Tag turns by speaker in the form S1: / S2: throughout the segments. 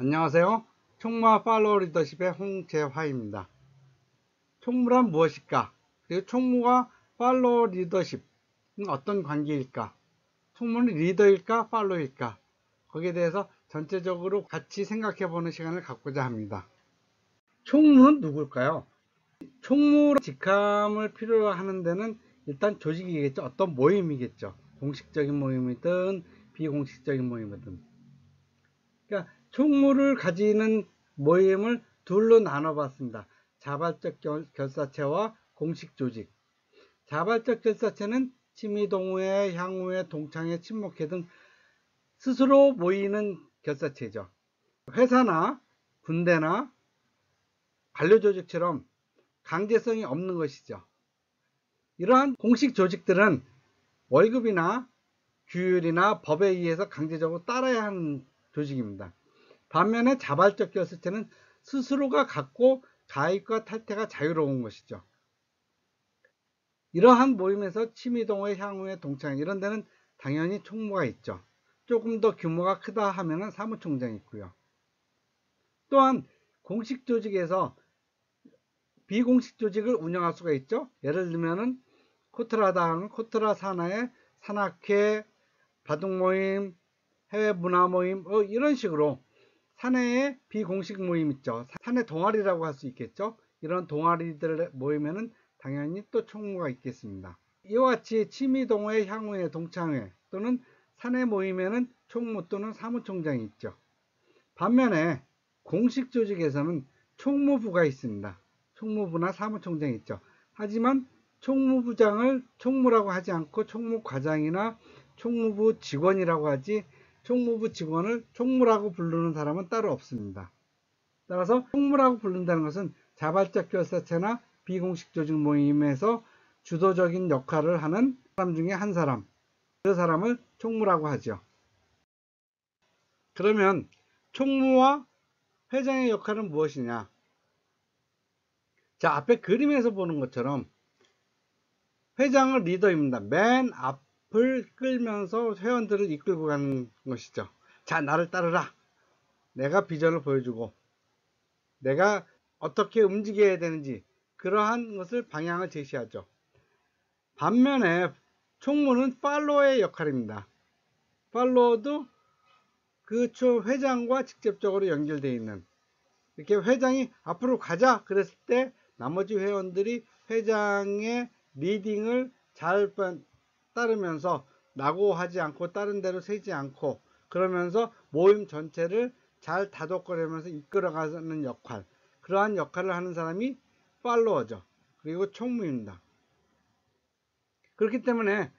S1: 안녕하세요. 총무와 팔로워 리더십의 홍재화입니다. 총무란 무엇일까? 그리고 총무와 팔로워 리더십은 어떤 관계일까? 총무는 리더일까? 팔로워일까? 거기에 대해서 전체적으로 같이 생각해 보는 시간을 갖고자 합니다. 총무는 누굴까요? 총무 직함을 필요로 하는 데는 일단 조직이겠죠. 어떤 모임이겠죠. 공식적인 모임이든 비공식적인 모임이든. 그러니까 총무를 가지는 모임을 둘로 나눠 봤습니다. 자발적 결사체와 공식 조직. 자발적 결사체는 친미, 동호회, 향후회, 동창회, 친목회 등 스스로 모이는 결사체죠. 회사나 군대나 관료조직처럼 강제성이 없는 것이죠. 이러한 공식 조직들은 월급이나 규율이나 법에 의해서 강제적으로 따라야 하는 조직입니다. 반면에 자발적 결사체는 스스로가 갖고 가입과 탈퇴가 자유로운 것이죠. 이러한 모임에서 취미동호회, 향후회, 동창회 이런 데는 당연히 총무가 있죠. 조금 더 규모가 크다 하면 사무총장이 있고요. 또한 공식 조직에서 비공식 조직을 운영할 수가 있죠. 예를 들면은 코트라당, 코트라 산하의 산악회, 바둑모임, 해외 문화 모임 이런 식으로 사내에 비공식 모임 있죠. 사내 동아리라고 할 수 있겠죠. 이런 동아리들 모임에는 당연히 또 총무가 있겠습니다. 이와 같이 취미 동호회, 향후회, 동창회 또는 사내 모임에는 총무 또는 사무총장이 있죠. 반면에 공식 조직에서는 총무부가 있습니다. 총무부나 사무총장이 있죠. 하지만 총무부장을 총무라고 하지 않고 총무과장이나 총무부 직원이라고 하지 총무부 직원을 총무라고 부르는 사람은 따로 없습니다. 따라서 총무라고 부른다는 것은 자발적 결사체나 비공식 조직 모임에서 주도적인 역할을 하는 사람 중에 한 사람, 그 사람을 총무라고 하죠. 그러면 총무와 회장의 역할은 무엇이냐? 자, 앞에 그림에서 보는 것처럼 회장은 리더입니다. 맨 앞을 끌면서 회원들을 이끌고 가는 것이죠. 자, 나를 따르라. 내가 비전을 보여주고 내가 어떻게 움직여야 되는지 그러한 것을 방향을 제시하죠. 반면에 총무는 팔로워의 역할입니다. 팔로워도 그 회장과 직접적으로 연결되어 있는, 이렇게 회장이 앞으로 가자 그랬을 때 나머지 회원들이 회장의 리딩을 잘 따르면서 낙오하지 않고 다른 데로 새지 않고 그러면서 모임 전체를 잘 다독거리면서 이끌어가는 역할, 그러한 역할을 하는 사람이 팔로워죠. 그리고 총무입니다. 그렇기 때문에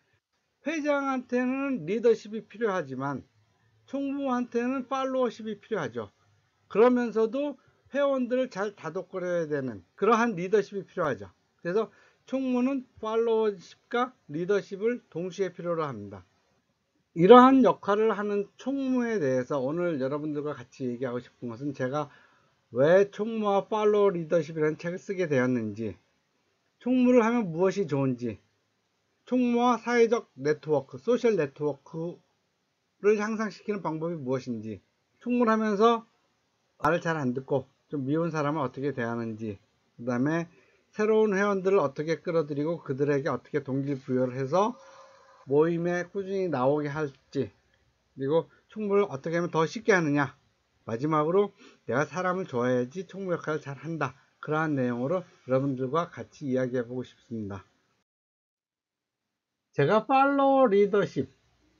S1: 회장한테는 리더십이 필요하지만 총무한테는 팔로워십이 필요하죠. 그러면서도 회원들을 잘 다독거려야 되는 그러한 리더십이 필요하죠. 그래서 총무는 팔로워십과 리더십을 동시에 필요로 합니다. 이러한 역할을 하는 총무에 대해서 오늘 여러분들과 같이 얘기하고 싶은 것은, 제가 왜 총무와 팔로워 리더십이라는 책을 쓰게 되었는지, 총무를 하면 무엇이 좋은지, 총무와 사회적 네트워크, 소셜 네트워크를 향상시키는 방법이 무엇인지, 총무를 하면서 말을 잘 안 듣고 좀 미운 사람을 어떻게 대하는지, 그 다음에 새로운 회원들을 어떻게 끌어들이고 그들에게 어떻게 동기부여를 해서 모임에 꾸준히 나오게 할지, 그리고 총무를 어떻게 하면 더 쉽게 하느냐, 마지막으로 내가 사람을 좋아해야지 총무 역할을 잘 한다, 그러한 내용으로 여러분들과 같이 이야기해 보고 싶습니다. 제가 팔로워 리더십,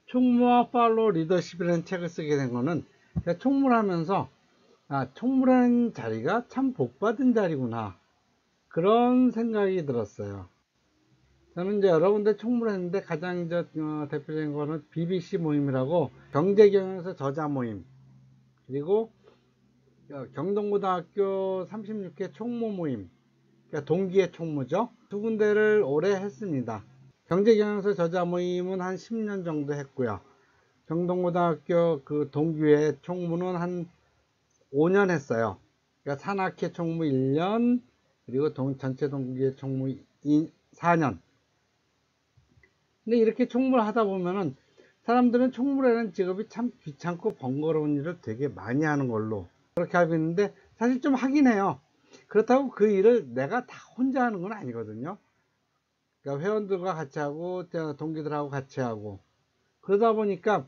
S1: 총무와 팔로워 리더십이라는 책을 쓰게 된 거는, 제가 총무를 하면서 총무라는 자리가 참 복받은 자리구나, 그런 생각이 들었어요. 저는 이제 여러 군데 총무를 했는데 가장 대표적인 거는 BBC 모임이라고 경제경영에서 저자 모임, 그리고 경동고등학교 36회 총무 모임, 그러니까 동기의 총무죠. 두 군데를 오래 했습니다. 경제경영에서 저자 모임은 한 10년 정도 했고요. 경동고등학교 그 동기회 총무는 한 5년 했어요. 그러니까 산악회 총무 1년, 그리고 전체 동기회 총무 4년. 근데 이렇게 총무를 하다 보면은 사람들은 총무라는 직업이 참 귀찮고 번거로운 일을 되게 많이 하는 걸로 그렇게 알고 있는데, 사실 좀 하긴 해요. 그렇다고 그 일을 내가 다 혼자 하는 건 아니거든요. 그러니까 회원들과 같이 하고 동기들하고 같이 하고, 그러다 보니까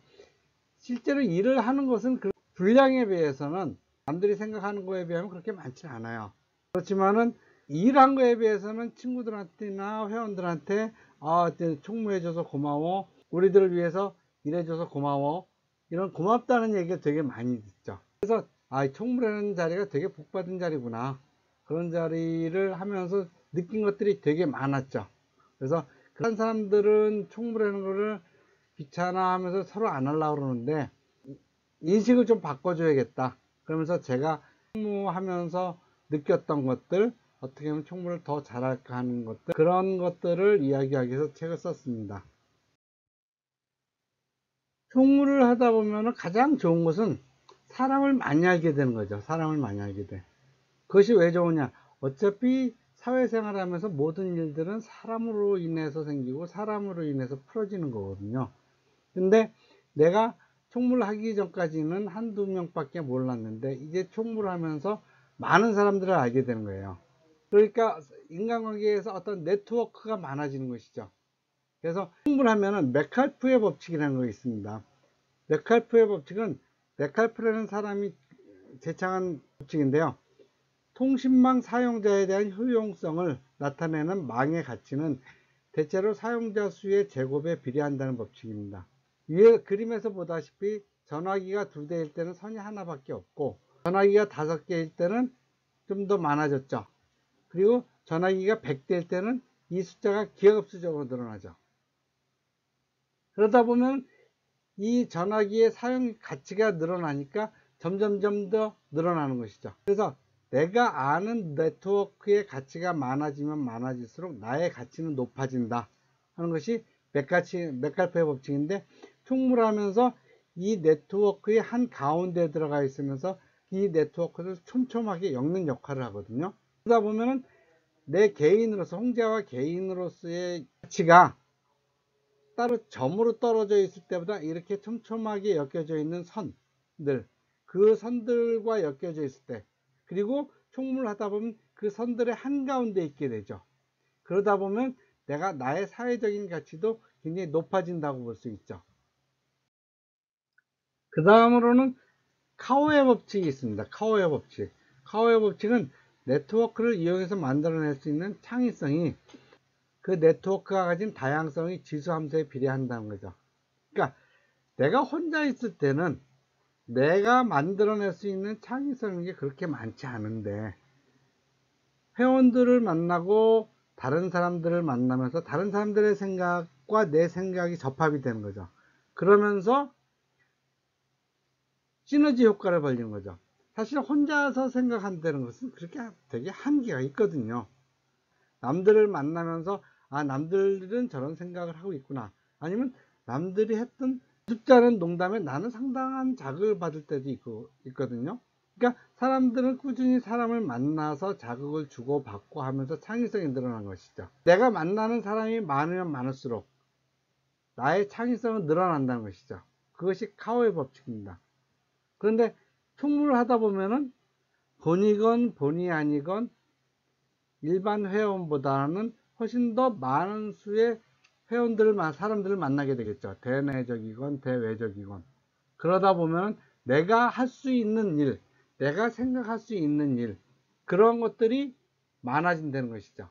S1: 실제로 일을 하는 것은 그 분량에 비해서는 남들이 생각하는 거에 비하면 그렇게 많지는 않아요. 그렇지만은 일한 거에 비해서는 친구들한테나 회원들한테 총무해줘서 고마워, 우리들을 위해서 일해줘서 고마워, 이런 고맙다는 얘기가 되게 많이 듣죠. 그래서 총무라는 자리가 되게 복받은 자리구나, 그런 자리를 하면서 느낀 것들이 되게 많았죠. 그래서 그런 사람들은 총무라는 거를 귀찮아 하면서 서로 안 하려고 그러는데, 인식을 좀 바꿔줘야겠다 그러면서 제가 총무하면서 느꼈던 것들, 어떻게 하면 총무를 더 잘할까 하는 것들, 그런 것들을 이야기하기 위해서 책을 썼습니다. 총무를 하다 보면 가장 좋은 것은 사람을 많이 알게 되는 거죠. 사람을 많이 알게 돼. 그것이 왜 좋으냐, 어차피 사회생활 하면서 모든 일들은 사람으로 인해서 생기고 사람으로 인해서 풀어지는 거거든요. 근데 내가 총무를 하기 전까지는 한두 명밖에 몰랐는데, 이제 총무를 하면서 많은 사람들을 알게 되는 거예요. 그러니까 인간관계에서 어떤 네트워크가 많아지는 것이죠. 그래서 총무를 하면은 메칼프의 법칙이라는 거 있습니다. 메칼프의 법칙은, 메칼프라는 사람이 제창한 법칙인데요, 통신망 사용자에 대한 효용성을 나타내는 망의 가치는 대체로 사용자 수의 제곱에 비례한다는 법칙입니다. 위에 그림에서 보다시피 전화기가 2대일 때는 선이 하나밖에 없고, 전화기가 5개일 때는 좀 더 많아졌죠. 그리고 전화기가 100대일 때는 이 숫자가 기하급수적으로 늘어나죠. 그러다 보면 이 전화기의 사용 가치가 늘어나니까 점점점 더 늘어나는 것이죠. 그래서 내가 아는 네트워크의 가치가 많아지면 많아질수록 나의 가치는 높아진다 하는 것이 맥칼페의 법칙인데, 총무를 하면서 이 네트워크의 한 가운데에 들어가 있으면서 이 네트워크를 촘촘하게 엮는 역할을 하거든요. 그러다 보면은 내 개인으로서, 홍재와 개인으로서의 가치가 따로 점으로 떨어져 있을 때보다 이렇게 촘촘하게 엮여져 있는 선들, 그 선들과 엮여져 있을 때, 그리고 총무를 하다 보면 그 선들의 한가운데 있게 되죠. 그러다 보면 내가 나의 사회적인 가치도 굉장히 높아진다고 볼 수 있죠. 그 다음으로는 카오의 법칙이 있습니다. 카오의 법칙. 카오의 법칙은 네트워크를 이용해서 만들어낼 수 있는 창의성이 그 네트워크가 가진 다양성의 지수함수에 비례한다는 거죠. 그러니까 내가 혼자 있을 때는 내가 만들어낼 수 있는 창의성이 그렇게 많지 않은데, 회원들을 만나고 다른 사람들을 만나면서 다른 사람들의 생각과 내 생각이 접합이 되는 거죠. 그러면서 시너지 효과를 벌리는 거죠. 사실 혼자서 생각한다는 것은 그렇게 되게 한계가 있거든요. 남들을 만나면서 남들은 저런 생각을 하고 있구나, 아니면 남들이 했던 숫자는 농담에 나는 상당한 자극을 받을 때도 있거든요. 그러니까 사람들은 꾸준히 사람을 만나서 자극을 주고 받고 하면서 창의성이 늘어난 것이죠. 내가 만나는 사람이 많으면 많을수록 나의 창의성은 늘어난다는 것이죠. 그것이 카오의 법칙입니다. 그런데 총무를 하다 보면은 본이건 본이 아니건 일반 회원보다는 훨씬 더 많은 수의 사람들을 만나게 되겠죠. 대내적이건 대외적이건. 그러다 보면 내가 할 수 있는 일, 내가 생각할 수 있는 일, 그런 것들이 많아진다는 것이죠.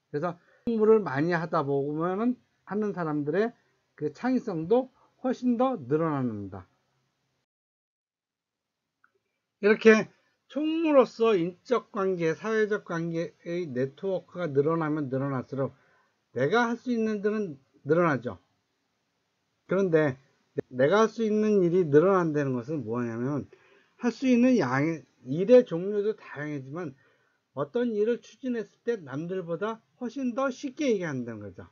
S1: 그래서 공부를 많이 하다 보면은 하는 사람들의 그 창의성도 훨씬 더 늘어납니다. 이렇게 총무로서 인적 관계, 사회적 관계의 네트워크가 늘어나면 늘어날수록 내가 할 수 있는 일은 늘어나죠. 그런데 내가 할 수 있는 일이 늘어난다는 것은 뭐냐면, 할 수 있는 일의 종류도 다양하지만 어떤 일을 추진했을 때 남들보다 훨씬 더 쉽게 얘기한다는 거죠.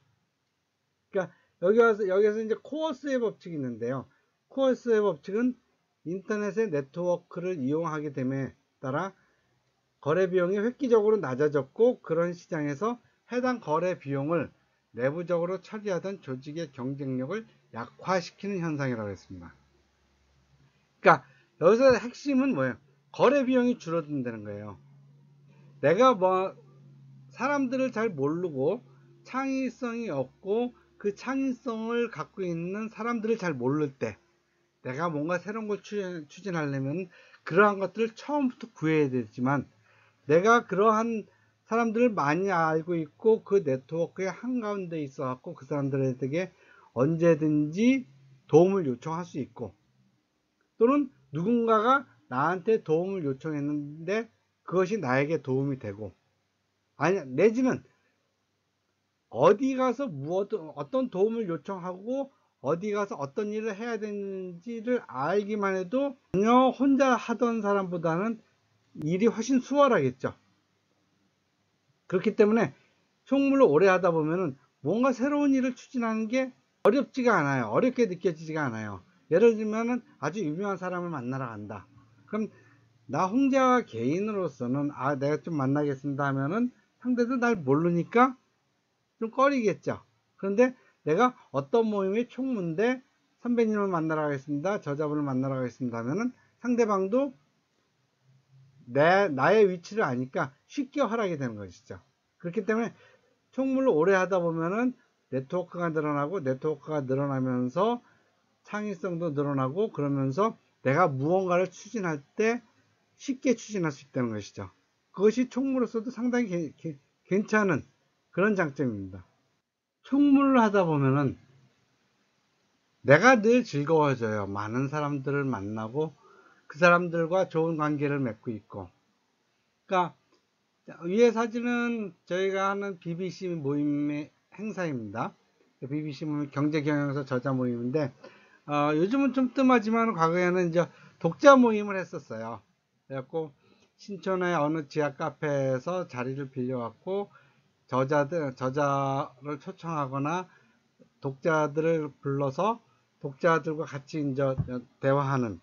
S1: 그러니까 여기서 이제 코어스의 법칙이 있는데요. 코어스의 법칙은 인터넷의 네트워크를 이용하게 됨에 따라 거래 비용이 획기적으로 낮아졌고, 그런 시장에서 해당 거래 비용을 내부적으로 처리하던 조직의 경쟁력을 약화시키는 현상이라고 했습니다. 그러니까 여기서 핵심은 뭐예요? 거래 비용이 줄어든다는 거예요. 내가 뭐 사람들을 잘 모르고 창의성이 없고 그 창의성을 갖고 있는 사람들을 잘 모를 때 내가 뭔가 새로운 걸 추진하려면 그러한 것들을 처음부터 구해야 되지만 내가 그러한 사람들을 많이 알고 있고 그 네트워크의 한가운데 있어 갖고 그 사람들에게 언제든지 도움을 요청할 수 있고 또는 누군가가 나한테 도움을 요청했는데 그것이 나에게 도움이 되고 아니 내지는 어디 가서 어떤 도움을 요청하고 어디 가서 어떤 일을 해야 되는지를 알기만 해도 전혀 혼자 하던 사람보다는 일이 훨씬 수월하겠죠. 그렇기 때문에 총무를 오래 하다 보면은 뭔가 새로운 일을 추진하는 게 어렵지가 않아요. 어렵게 느껴지지가 않아요. 예를 들면은 아주 유명한 사람을 만나러 간다. 그럼 나 혼자 개인으로서는 내가 좀 만나겠습니다 하면은 상대도 날 모르니까 좀 꺼리겠죠. 그런데 내가 어떤 모임의 총무인데 선배님을 만나러 가겠습니다. 저자분을 만나러 가겠습니다 하면은 상대방도 나의 위치를 아니까 쉽게 허락이 되는 것이죠. 그렇기 때문에 총무를 오래 하다 보면은 네트워크가 늘어나고 네트워크가 늘어나면서 창의성도 늘어나고 그러면서 내가 무언가를 추진할 때 쉽게 추진할 수 있다는 것이죠. 그것이 총무로서도 상당히 괜찮은 그런 장점입니다. 총무를 하다 보면은 내가 늘 즐거워져요. 많은 사람들을 만나고 그 사람들과 좋은 관계를 맺고 있고. 그러니까 위에 사진은 저희가 하는 BBC 모임의 행사입니다. BBC 모임 경제경영서 저자 모임인데 요즘은 좀 뜸하지만 과거에는 이제 독자 모임을 했었어요. 그래갖고 신촌의 어느 지하 카페에서 자리를 빌려갖고 저자를 초청하거나 독자들을 불러서 독자들과 같이 이제 대화하는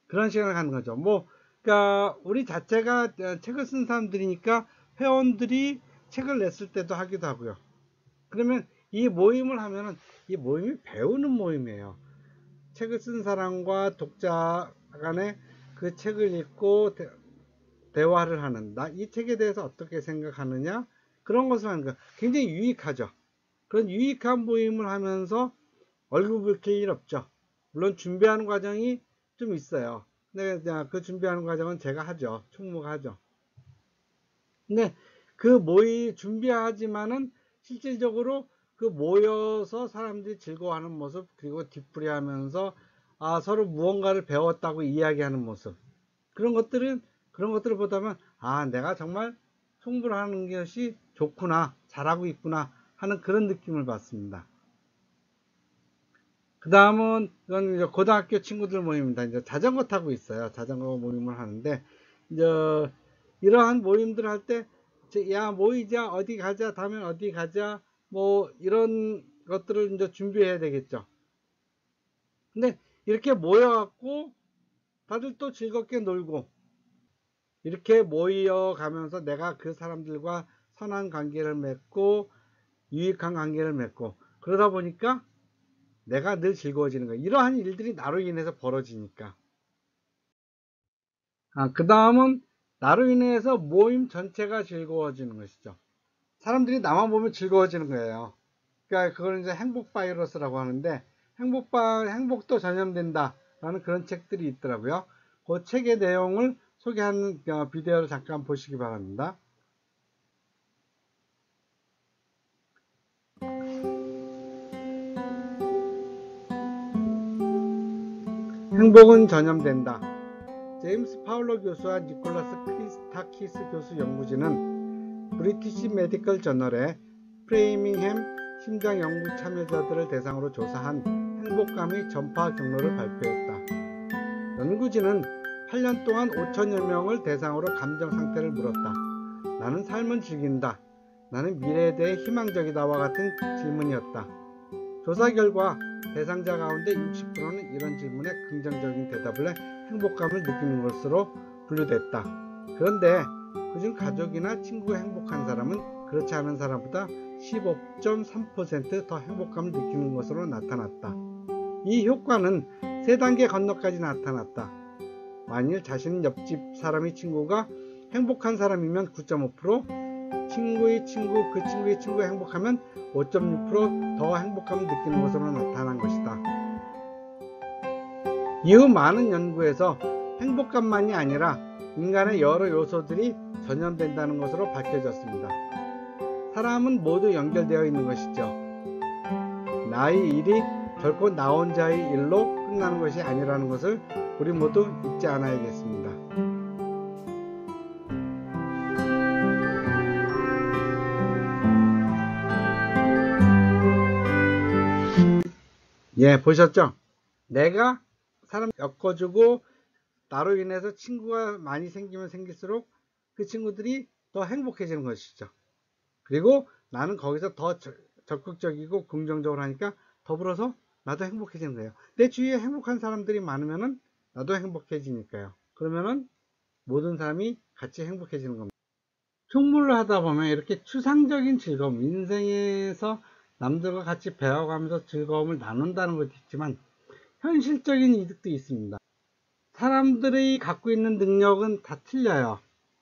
S1: 그런 시간을 갖는 거죠. 그러니까 우리 자체가 책을 쓴 사람들이니까 회원들이 책을 냈을 때도 하기도 하고요. 그러면 이 모임을 하면은 이 모임이 배우는 모임이에요. 책을 쓴 사람과 독자 간에 그 책을 읽고 대화를 하는 이 책에 대해서 어떻게 생각하느냐 그런 것을 하는 거 굉장히 유익하죠. 그런 유익한 모임을 하면서 얼굴 붉힐 일 없죠. 물론 준비하는 과정이 좀 있어요. 근데 그 준비하는 과정은 제가 하죠. 총무가 하죠. 근데 그 모의 준비하지만은 실질적으로 그 모여서 사람들이 즐거워하는 모습 그리고 뒤풀이 하면서 서로 무언가를 배웠다고 이야기하는 모습 그런 것들을 보다면 내가 정말 총무를 하는 것이 좋구나 잘하고 있구나 하는 그런 느낌을 받습니다. 그 다음은 이건 이제 고등학교 친구들 모임입니다. 이제 자전거 타고 있어요. 자전거 모임을 하는데 이제 이러한 모임들 할 때 야 모이자 어디 가자 다음엔 어디 가자 뭐 이런 것들을 이제 준비해야 되겠죠. 근데 이렇게 모여갖고 다들 또 즐겁게 놀고 이렇게 모여가면서 내가 그 사람들과 선한 관계를 맺고 유익한 관계를 맺고 그러다 보니까 내가 늘 즐거워지는 거예요. 이러한 일들이 나로 인해서 벌어지니까. 그 다음은 나로 인해서 모임 전체가 즐거워지는 것이죠. 사람들이 나만 보면 즐거워지는 거예요. 그러니까 그걸 이제 행복 바이러스라고 하는데 행복도 전염된다 라는 그런 책들이 있더라고요. 그 책의 내용을 소개하는 비디오를 잠깐 보시기 바랍니다. 행복은 전염된다. 제임스 파울러 교수와 니콜라스 크리스타키스 교수 연구진은 브리티시 메디컬 저널에 프레이밍햄 심장연구 참여자들을 대상으로 조사한 행복감의 전파 경로를 발표했다. 연구진은 8년 동안 5천여 명을 대상으로 감정 상태를 물었다. 나는 삶을 즐긴다. 나는 미래에 대해 희망적이다와 같은 질문이었다. 조사 결과 대상자 가운데 60%는 이런 질문에 긍정적인 대답을 해 행복감을 느끼는 것으로 분류됐다. 그런데 그중 가족이나 친구가 행복한 사람은 그렇지 않은 사람보다 15.3% 더 행복감을 느끼는 것으로 나타났다. 이 효과는 3단계 건너까지 나타났다. 만일 자신은 옆집 사람의 친구가 행복한 사람이면 9.5%, 친구의 친구, 그 친구의 친구가 행복하면 5.6%더 행복감을 느끼는 것으로 나타난 것이다. 이후 많은 연구에서 행복감만이 아니라 인간의 여러 요소들이 전염된다는 것으로 밝혀졌습니다. 사람은 모두 연결되어 있는 것이죠. 나의 일이 결코 나 혼자의 일로 끝나는 것이 아니라는 것을 우리 모두 잊지 않아야겠습니다. 예, 보셨죠? 내가 사람 엮어주고 나로 인해서 친구가 많이 생기면 생길수록 그 친구들이 더 행복해지는 것이죠. 그리고 나는 거기서 더 적극적이고 긍정적으로 하니까 더불어서 나도 행복해지는 거예요. 내 주위에 행복한 사람들이 많으면은 나도 행복해지니까요. 그러면은 모든 사람이 같이 행복해지는 겁니다. 총무를 하다 보면 이렇게 추상적인 즐거움, 인생에서 남들과 같이 배워가면서 즐거움을 나눈다는 것도 있지만 현실적인 이득도 있습니다. 사람들이 갖고 있는 능력은 다 틀려요.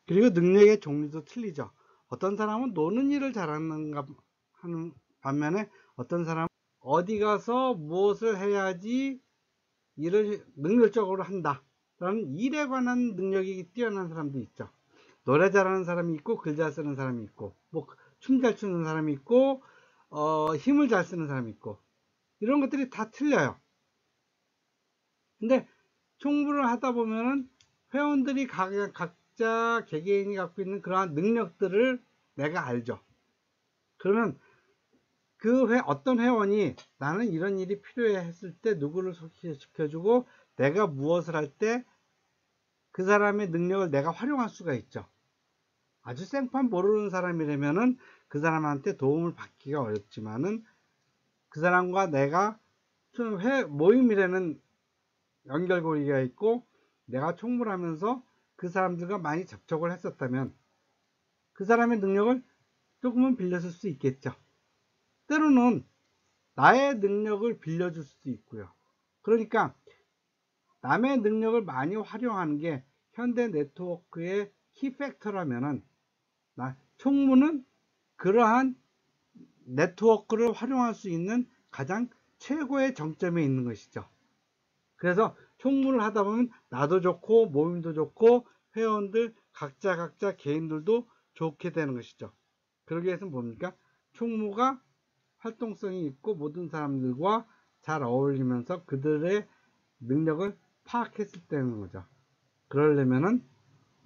S1: 그리고 능력의 종류도 틀리죠. 어떤 사람은 노는 일을 잘하는가 하는 반면에 어떤 사람은 어디 가서 무엇을 해야지 일을 능률적으로 한다 라는 일에 관한 능력이 뛰어난 사람도 있죠. 노래 잘하는 사람이 있고 글 잘 쓰는 사람이 있고 뭐 춤 잘 추는 사람이 있고 힘을 잘 쓰는 사람이 있고 이런 것들이 다 틀려요. 근데 총무를 하다 보면은 회원들이 각자 개개인이 갖고 있는 그러한 능력들을 내가 알죠. 그러면 어떤 회원이 나는 이런 일이 필요해 했을 때 누구를 소개시켜주고 내가 무엇을 할 때 그 사람의 능력을 내가 활용할 수가 있죠. 아주 생판 모르는 사람이라면은 그 사람한테 도움을 받기가 어렵지만은 그 사람과 내가 모임이라는 연결고리가 있고 내가 총무를 하면서 그 사람들과 많이 접촉을 했었다면 그 사람의 능력을 조금은 빌려줄 수 있겠죠. 때로는 나의 능력을 빌려줄 수도 있고요. 그러니까 남의 능력을 많이 활용하는 게 현대 네트워크의 키팩터라면은 총무는 그러한 네트워크를 활용할 수 있는 가장 최고의 정점에 있는 것이죠. 그래서 총무를 하다 보면 나도 좋고 모임도 좋고 회원들 각자 개인들도 좋게 되는 것이죠. 그러기 위해서는 뭡니까? 총무가 활동성이 있고 모든 사람들과 잘 어울리면서 그들의 능력을 파악했을 때는 거죠. 그러려면은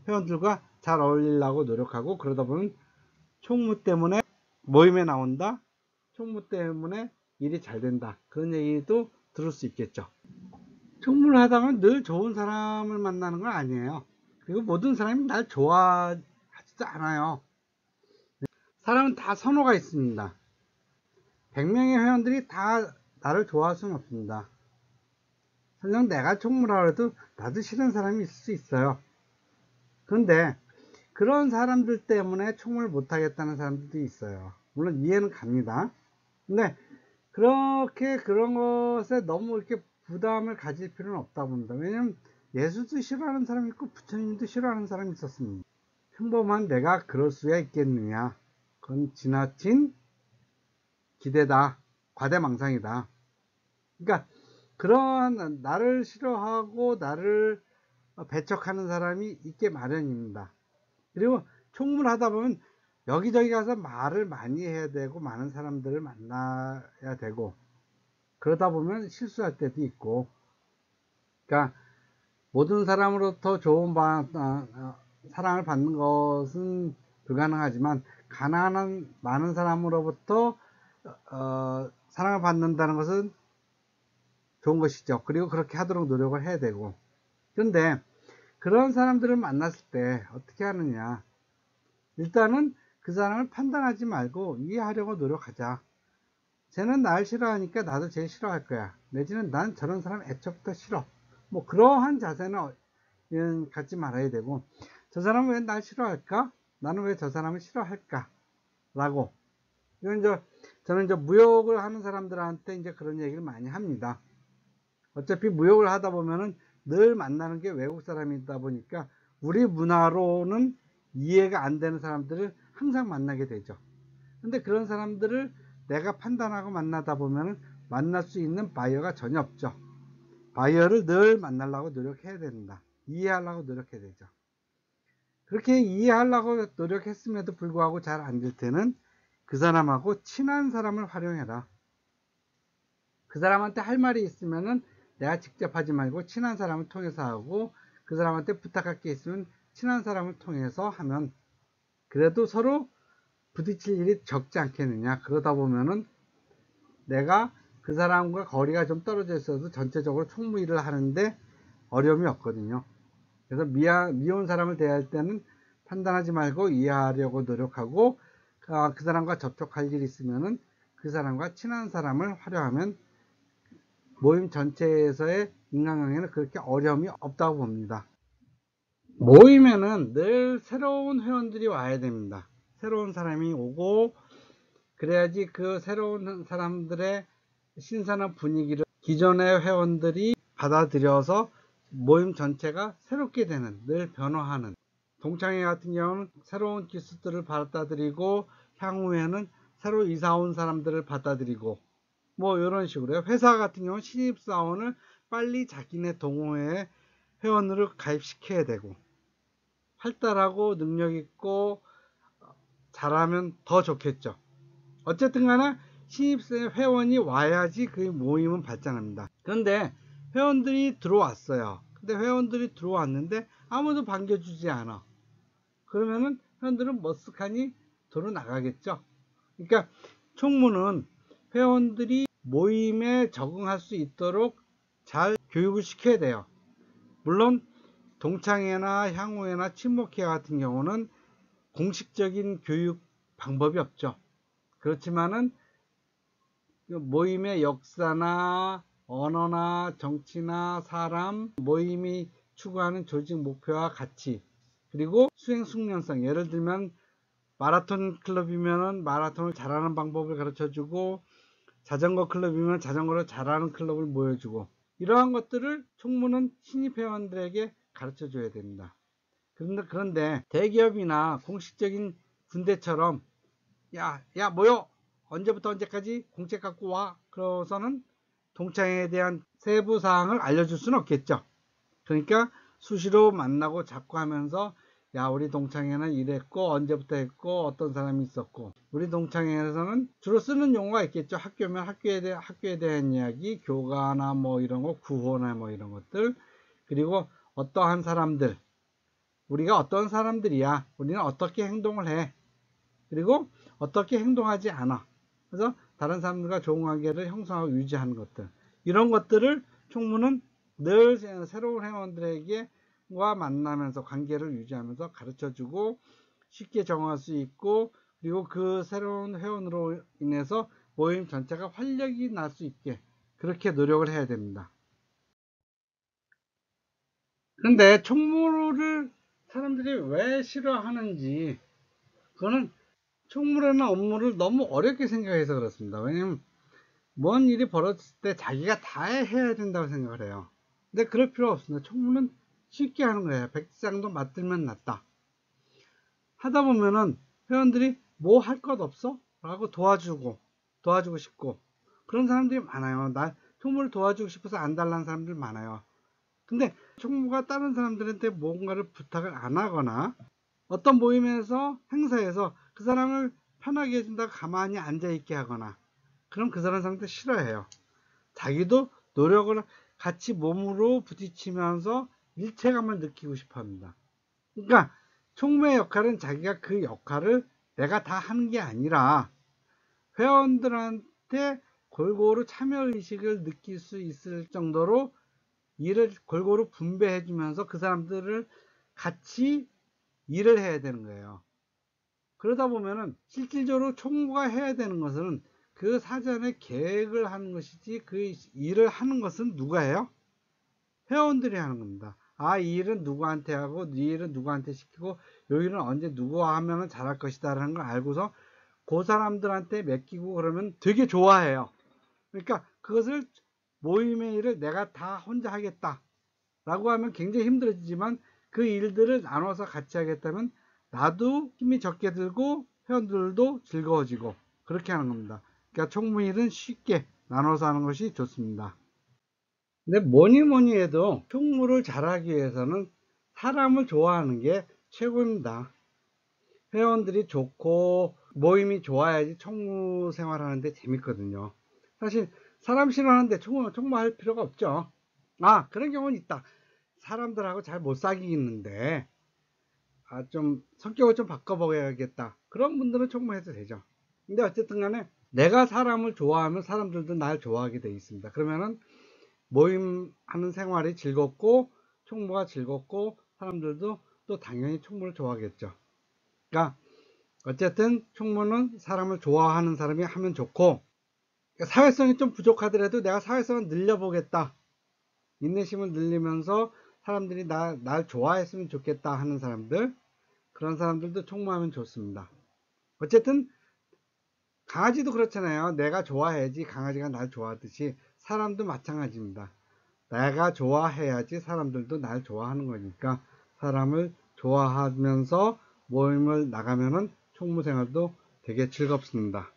S1: 회원들과 잘 어울리려고 노력하고 그러다 보면 총무 때문에 모임에 나온다. 총무 때문에 일이 잘 된다. 그런 얘기도 들을 수 있겠죠. 총무를 하다 보면 늘 좋은 사람을 만나는 건 아니에요. 그리고 모든 사람이 날 좋아하지도 않아요. 사람은 다 선호가 있습니다. 100명의 회원들이 다 나를 좋아할 수는 없습니다. 설령 내가 총무라 해도 나도 싫은 사람이 있을 수 있어요. 그런데 그런 사람들 때문에 총무를 못하겠다는 사람들도 있어요. 물론 이해는 갑니다. 근데 그렇게 그런 것에 너무 이렇게 부담을 가질 필요는 없다고 봅니다. 왜냐면 예수도 싫어하는 사람이 있고 부처님도 싫어하는 사람이 있었습니다. 평범한 내가 그럴 수야 있겠느냐. 그건 지나친 기대다. 과대망상이다. 그러니까 그러한 나를 싫어하고 나를 배척하는 사람이 있게 마련입니다. 그리고 총무를 하다 보면 여기저기 가서 말을 많이 해야 되고 많은 사람들을 만나야 되고 그러다 보면 실수할 때도 있고 그러니까 모든 사람으로부터 좋은 사랑을 받는 것은 불가능하지만 가난한 많은 사람으로부터 사랑을 받는다는 것은 좋은 것이죠. 그리고 그렇게 하도록 노력을 해야 되고 그런데 그런 사람들을 만났을 때 어떻게 하느냐 일단은 그 사람을 판단하지 말고 이해하려고 노력하자. 쟤는 날 싫어하니까 나도 쟤 싫어할 거야. 내지는 난 저런 사람 애초부터 싫어. 뭐 그러한 자세는 갖지 말아야 되고 저 사람은 왜 날 싫어할까? 나는 왜 저 사람을 싫어할까? 라고 이건 이제 저는 이제 무역을 하는 사람들한테 이제 그런 얘기를 많이 합니다. 어차피 무역을 하다 보면은 늘 만나는 게 외국 사람이다 보니까 우리 문화로는 이해가 안 되는 사람들을 항상 만나게 되죠. 근데 그런 사람들을 내가 판단하고 만나다 보면은 만날 수 있는 바이어가 전혀 없죠. 바이어를 늘 만나려고 노력해야 된다. 이해하려고 노력해야 되죠. 그렇게 이해하려고 노력했음에도 불구하고 잘 안 될 때는 그 사람하고 친한 사람을 활용해라. 그 사람한테 할 말이 있으면은 내가 직접 하지 말고 친한 사람을 통해서 하고, 그 사람한테 부탁할 게 있으면 친한 사람을 통해서 하면 그래도 서로 부딪힐 일이 적지 않겠느냐. 그러다 보면은 내가 그 사람과 거리가 좀 떨어져 있어도 전체적으로 총무일을 하는데 어려움이 없거든요. 그래서 미운 사람을 대할 때는 판단하지 말고 이해하려고 노력하고, 그 사람과 접촉할 일이 있으면은 그 사람과 친한 사람을 활용하면 모임 전체에서의 인간관계는 그렇게 어려움이 없다고 봅니다. 모임에는 늘 새로운 회원들이 와야 됩니다. 새로운 사람이 오고, 그래야지 그 새로운 사람들의 신선한 분위기를 기존의 회원들이 받아들여서 모임 전체가 새롭게 되는, 늘 변화하는. 동창회 같은 경우는 새로운 기수들을 받아들이고, 향후에는 새로 이사 온 사람들을 받아들이고, 뭐 이런 식으로요. 회사 같은 경우는 신입사원을 빨리 자기네 동호회에 회원으로 가입시켜야 되고, 활달하고 능력 있고 잘하면 더 좋겠죠. 어쨌든 간에 신입생 회원이 와야지 그 모임은 발전합니다. 그런데 회원들이 들어왔어요. 근데 회원들이 들어왔는데 아무도 반겨주지 않아. 그러면은 회원들은 머쓱하니 도로 나가겠죠. 그러니까 총무는 회원들이 모임에 적응할 수 있도록 잘 교육을 시켜야 돼요. 물론 동창회나 향후회나 친목회 같은 경우는 공식적인 교육 방법이 없죠. 그렇지만은 모임의 역사나 언어나 정치나 사람, 모임이 추구하는 조직 목표와 가치, 그리고 수행 숙련성. 예를 들면 마라톤 클럽이면은 마라톤을 잘하는 방법을 가르쳐주고, 자전거 클럽이면 자전거를 잘하는 클럽을 모여주고, 이러한 것들을 총무는 신입 회원들에게 가르쳐 줘야 됩니다. 그런데 대기업이나 공식적인 군대처럼 야 모여, 언제부터 언제까지 공책 갖고 와, 그러고서는 동창회에 대한 세부 사항을 알려줄 수는 없겠죠. 그러니까 수시로 만나고 자꾸 하면서 야 우리 동창회는 이랬고 언제부터 했고 어떤 사람이 있었고, 우리 동창회에서는 주로 쓰는 용어가 있겠죠. 학교면 학교에 대한 이야기, 교가나 뭐 이런 거, 구호나 뭐 이런 것들, 그리고 어떠한 사람들, 우리가 어떤 사람들이야, 우리는 어떻게 행동을 해, 그리고 어떻게 행동하지 않아. 그래서 다른 사람들과 좋은 관계를 형성하고 유지하는 것들, 이런 것들을 총무는 늘 새로운 회원들에게와 만나면서 관계를 유지하면서 가르쳐주고 쉽게 정할 수 있고, 그리고 그 새로운 회원으로 인해서 모임 전체가 활력이 날 수 있게 그렇게 노력을 해야 됩니다. 그런데 총무를 사람들이 왜 싫어하는지, 그거는 총무라는 업무를 너무 어렵게 생각해서 그렇습니다. 왜냐면 뭔 일이 벌어졌을 때 자기가 다 해야 된다고 생각을 해요. 근데 그럴 필요 없습니다. 총무는 쉽게 하는 거예요. 백지장도 맞들면 낫다. 하다 보면은 회원들이 뭐 할 것 없어? 라고 도와주고 싶고, 그런 사람들이 많아요. 나 총무를 도와주고 싶어서 안 달라는 사람들 많아요. 근데 총무가 다른 사람들한테 뭔가를 부탁을 안 하거나, 어떤 모임에서 행사에서 그 사람을 편하게 해준다고 가만히 앉아있게 하거나, 그럼 그 사람들 싫어해요. 자기도 노력을 같이 몸으로 부딪히면서 일체감을 느끼고 싶어 합니다. 그러니까 총무의 역할은 자기가 그 역할을 내가 다 하는 게 아니라 회원들한테 골고루 참여의식을 느낄 수 있을 정도로 일을 골고루 분배해 주면서 그 사람들을 같이 일을 해야 되는 거예요. 그러다 보면은 실질적으로 총무가 해야 되는 것은 그 사전에 계획을 하는 것이지, 그 일을 하는 것은 누가 해요? 회원들이 하는 겁니다. 이 일은 누구한테 하고 이 일은 누구한테 시키고 이 일은 언제 누구와 하면 잘할 것이다 라는 걸 알고서 그 사람들한테 맡기고 그러면 되게 좋아해요. 그러니까 그것을 모임의 일을 내가 다 혼자 하겠다 라고 하면 굉장히 힘들어지지만 그 일들을 나눠서 같이 하겠다면 나도 힘이 적게 들고 회원들도 즐거워지고 그렇게 하는 겁니다. 그러니까 총무일은 쉽게 나눠서 하는 것이 좋습니다. 근데 뭐니 뭐니 해도 총무를 잘하기 위해서는 사람을 좋아하는 게 최고입니다. 회원들이 좋고 모임이 좋아야지 총무 생활하는데 재밌거든요. 사실 사람 싫어하는데 총무할 필요가 없죠. 아, 그런 경우는 있다. 사람들하고 잘 못 사귀겠는데 좀 성격을 좀 바꿔보야겠다. 그런 분들은 총무해도 되죠. 근데 어쨌든 간에 내가 사람을 좋아하면 사람들도 날 좋아하게 돼 있습니다. 그러면은 모임하는 생활이 즐겁고 총무가 즐겁고 사람들도 또 당연히 총무를 좋아하겠죠. 그러니까 어쨌든 총무는 사람을 좋아하는 사람이 하면 좋고, 그러니까 사회성이 좀 부족하더라도 내가 사회성을 늘려보겠다, 인내심을 늘리면서 사람들이 날 좋아했으면 좋겠다 하는 사람들, 그런 사람들도 총무하면 좋습니다. 어쨌든 강아지도 그렇잖아요. 내가 좋아해야지 강아지가 날 좋아하듯이 사람도 마찬가지입니다. 내가 좋아해야지 사람들도 날 좋아하는 거니까 사람을 좋아하면서 모임을 나가면은 총무 생활도 되게 즐겁습니다.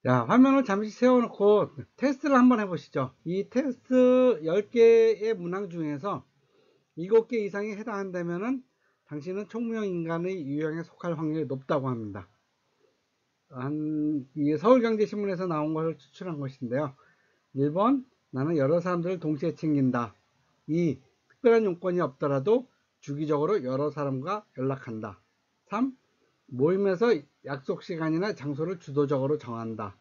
S1: 자, 화면을 잠시 세워놓고 테스트를 한번 해보시죠. 이 테스트 10개의 문항 중에서 7개 이상에 해당한다면은 당신은 총무형 인간의 유형에 속할 확률이 높다고 합니다. 이 서울경제신문에서 나온 것을 추출한 것인데요. 1번, 나는 여러 사람들을 동시에 챙긴다. 2. 특별한 용건이 없더라도 주기적으로 여러 사람과 연락한다. 3. 모임에서 약속 시간이나 장소를 주도적으로 정한다.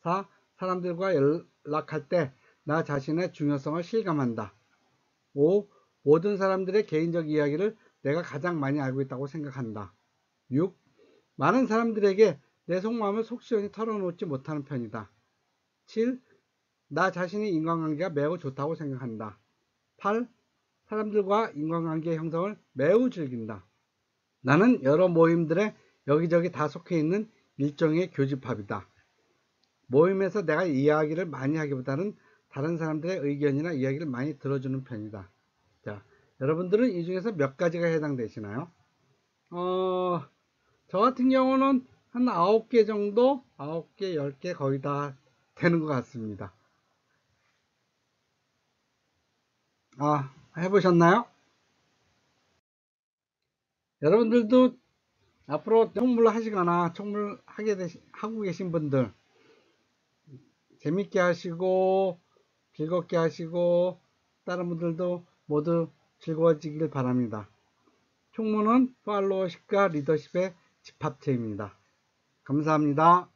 S1: 4. 사람들과 연락할 때 나 자신의 중요성을 실감한다. 5. 모든 사람들의 개인적 이야기를 내가 가장 많이 알고 있다고 생각한다. 6. 많은 사람들에게 내 속마음을 속 시원히 털어놓지 못하는 편이다. 7. 나 자신의 인간관계가 매우 좋다고 생각한다. 8. 사람들과 인간관계 형성을 매우 즐긴다. 나는 여러 모임들에 여기저기 다 속해 있는 일종의 교집합이다. 모임에서 내가 이야기를 많이 하기보다는 다른 사람들의 의견이나 이야기를 많이 들어주는 편이다. 자, 여러분들은 이 중에서 몇 가지가 해당되시나요? 저 같은 경우는 한 9개 정도, 9개, 10개 거의 다 되는 것 같습니다. 해보셨나요? 여러분들도 앞으로 총무를 하시거나 총무를 하고 계신 분들 재밌게 하시고 즐겁게 하시고 다른 분들도 모두 즐거워지길 바랍니다. 총무는 팔로워십과 리더십의 집합체입니다. 감사합니다.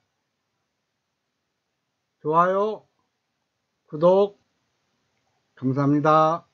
S1: 좋아요, 구독, 감사합니다.